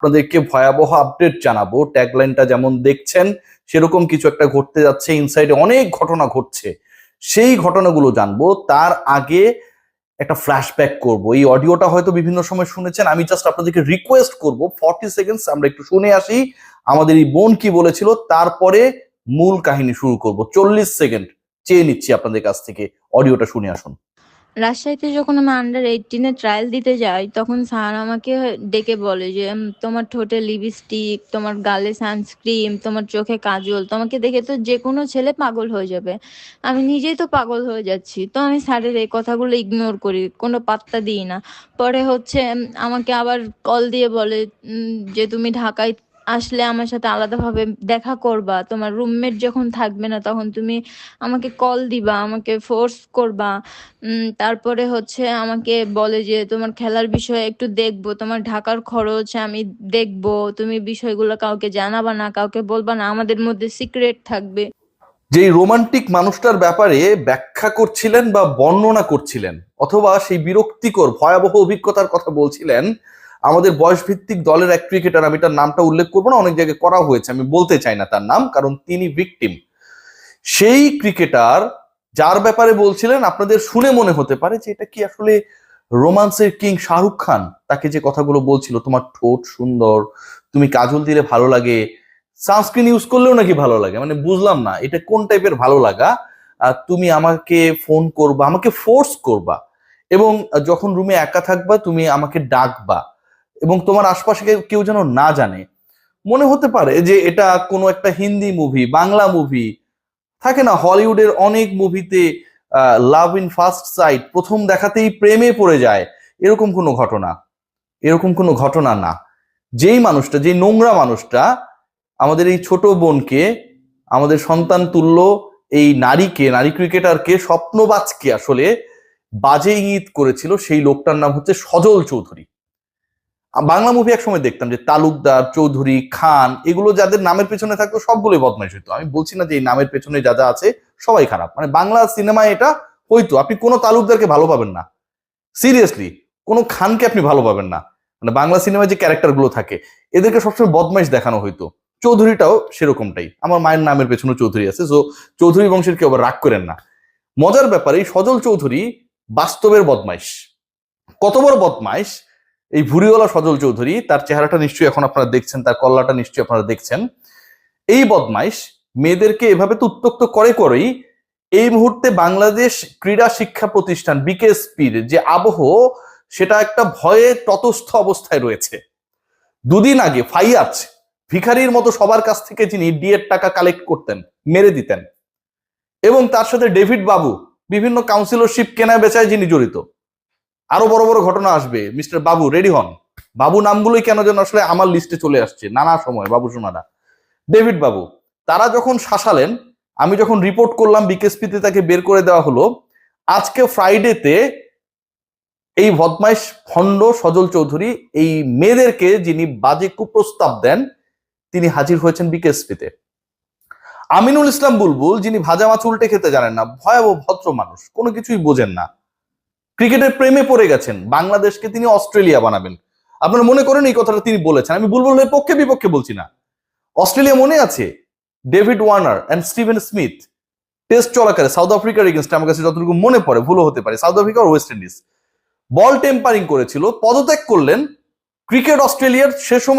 আপনাদেরকে ভয়াবহ আপডেট জানাবো। ট্যাগলাইনটা যেমন দেখছেন সেরকম কিছু একটা ঘটতে যাচ্ছে, ইনসাইডে অনেক ঘটনা ঘটছে, সেই ঘটনাগুলো জানবো। তার আগে একটা ফ্ল্যাশব্যাক করব। এই অডিওটা হয়তো বিভিন্ন সময় শুনেছেন, আমি জাস্ট আপনাদেরকে রিকোয়েস্ট করব 40 সেকেন্ডস আমরা একটু শুনে আসি আমাদের এই বোন কি বলেছিল, তারপরে মূল কাহিনী শুরু করব। 40 সেকেন্ড চেয়ে নিচ্ছি আপনাদের কাছ থেকে, অডিওটা শুনে আসুন। রাজশাহীতে যখন আমি আন্ডার 18 ট্রায়াল দিতে যাই, তখন স্যার আমাকে ডেকে বলে যে তোমার ঠোঁটে লিপস্টিক, তোমার গালে সানস্ক্রিন, তোমার চোখে কাজল, তোমাকে দেখে তো যে কোনো ছেলে পাগল হয়ে যাবে। আমি নিজেই তো পাগল হয়ে যাচ্ছি, তো আমি স্যারের এই কথাগুলো ইগনোর করি, কোনো পাত্তা দিই না। পরে আমাকে আবার কল দিয়ে বলে যে তুমি ঢাকায় আসলে আমার সাথে আলাদাভাবে দেখা করবা, তোমার রুমমেট যখন থাকবে না তখন তুমি আমাকে কল দিবা, আমাকে ফোর্স করবা। তারপরে আমাকে বলে যে তোমার খেলার বিষয়ে একটু দেখবো, তোমার ঢাকার খরচ আমি দেখবো, তুমি বিষয়গুলো কাউকে জানাবা না, কাউকে বলবা না, আমাদের মধ্যে সিক্রেট থাকবে। যেই রোমান্টিক মানুষটার ব্যাপারে ব্যাখ্যা করছিলেন বা বর্ণনা করছিলেন, অথবা সেই বিরক্তিকর ভয়াবহ অভিজ্ঞতার কথা বলছিলেন, আমাদের বয়সভিত্তিক দলের এক ক্রিকেটার, আমি তার নামটা উল্লেখ করবো না, অনেক জায়গায় করা হয়েছে, আমি বলতে চাই না তার নাম, কারণ তিনি ভিকটিম। সেই ক্রিকেটার যার ব্যাপারে বলছিলেন, আপনাদের শুনে মনে হতে পারে যে এটা কি আসলে রোমান্সের কিং শাহরুখ খান তাকে যে কথাগুলো বলছিল, তোমার ঠোঁট সুন্দর, তুমি কাজল দিলে ভালো লাগে, সানস্ক্রিন ইউজ করলেও নাকি ভালো লাগে, মানে বুঝলাম না এটা কোন টাইপের ভালো লাগা। তুমি আমাকে ফোন করবা, আমাকে ফোর্স করবা, এবং যখন রুমে একা থাকবা তুমি আমাকে ডাকবা, এবং তোমার আশপাশে কেউ যেন না জানে। মনে হতে পারে যে এটা কোনো একটা হিন্দি মুভি, বাংলা মুভি, থাকে না হলিউডের অনেক মুভিতে লাভ ইন ফার্স্ট সাইট, প্রথম দেখাতেই প্রেমে পড়ে যায়, এরকম কোনো ঘটনা, এরকম কোনো ঘটনা না। যেই মানুষটা, যেই নোংরা মানুষটা আমাদের এই ছোট বোনকে, আমাদের সন্তান তুল্য এই নারীকে, নারী ক্রিকেটারকে, স্বপ্নবাজকে আসলে বাজে ইঙ্গিত করেছিল, সেই লোকটার নাম হচ্ছে সজল চৌধুরী। বাংলা মুভি এক সময় দেখতাম যে তালুকদার, চৌধুরী, খান, এগুলো যাদের নামের পেছনে থাকতো সবগুলোই বদমাইশ হইতো। আমি বলছি না যে এই নামের পেছনে যা যা আছে সবাই খারাপ, মানে বাংলা সিনেমায় এটা হইতো। আপনি কোনো তালুকদারকে ভালো পাবেন না, সিরিয়াসলি কোনো খানকে আপনি ভালো পাবেন না, মানে বাংলা সিনেমায় যে ক্যারেক্টার গুলো থাকে এদেরকে সবসময় বদমাইশ দেখানো হইতো। চৌধুরীটাও সেরকমটাই, আমার মায়ের নামের পেছনে চৌধুরী আছে, সো চৌধুরী বংশের কেউ আবার রাগ করেন না। মজার ব্যাপারে সজল চৌধুরী বাস্তবের বদমাইশ। কত বড় বদমাইশ এই ভুরিওয়ালা সজল চৌধুরী, তার চেহারাটা নিশ্চয়ই এখন আপনারা দেখছেন, তার কল্লাটা নিশ্চয়ই আপনারা দেখছেন। এই বদমাইশ মেয়েদেরকে এভাবে তো উত্ত্যক্ত করেই এই মুহূর্তে বাংলাদেশ ক্রীড়া শিক্ষা প্রতিষ্ঠান বিকেএসপির যে আবহ, সেটা একটা ভয়ে ততস্থ অবস্থায় রয়েছে। দুদিন আগে ফাইয়াজ ভিখারির মতো সবার কাছ থেকে যিনি ডিএর টাকা কালেক্ট করতেন, মেরে দিতেন, এবং তার সাথে ডেভিড বাবু বিভিন্ন কাউন্সিলরশিপ কেনা বেচায় যিনি জড়িত। আরো বড় বড় ঘটনা আসবে, মিস্টার বাবু রেডি হন। বাবু নামগুলোই কেন যেন আসলে আমার লিস্টে চলে আসছে নানা সময়, বাবু সোনারা, ডেভিড বাবু, তারা যখন শাসালেন, আমি যখন রিপোর্ট করলাম বিকেএসপিতে তাকে বের করে দেওয়া হলো। আজকে ফ্রাইডেতে এই বদমাইশ ভণ্ড সজল চৌধুরী এই মেয়েদেরকে যিনি বাজে কুপ্রস্তাব দেন, তিনি হাজির হয়েছেন বিকেএসপিতে। আমিনুল ইসলাম বুলবুল, যিনি ভাজা মাছ উল্টে খেতে জানেন না, ভয়াবহ ভদ্র মানুষ, কোনো কিছুই বোঝেন না, ক্রিকেটের প্রেমে পড়ে গেছেন, বাংলাদেশকে তিনি অস্ট্রেলিয়া বানাবেন। আপনারা মনে করেন এই কথাটা তিনি বলেছেন, আমি বুলবুলের পক্ষে বিপক্ষে বলছি না। অস্ট্রেলিয়া মনে আছে David Warner and Steven Smith test চলাকালে সাউথ আফ্রিকার এগেনস্টে, আমার কাছে যতটুকু মনে পড়ে, ভুলও হতে পারে, সাউথ আফ্রিকা আর ওয়েস্ট ইন্ডিজ, বল টেম্পারিং করেছিল, পদত্যাগ করলেন। ক্রিকেট অস্ট্রেলিয়ার সে সময়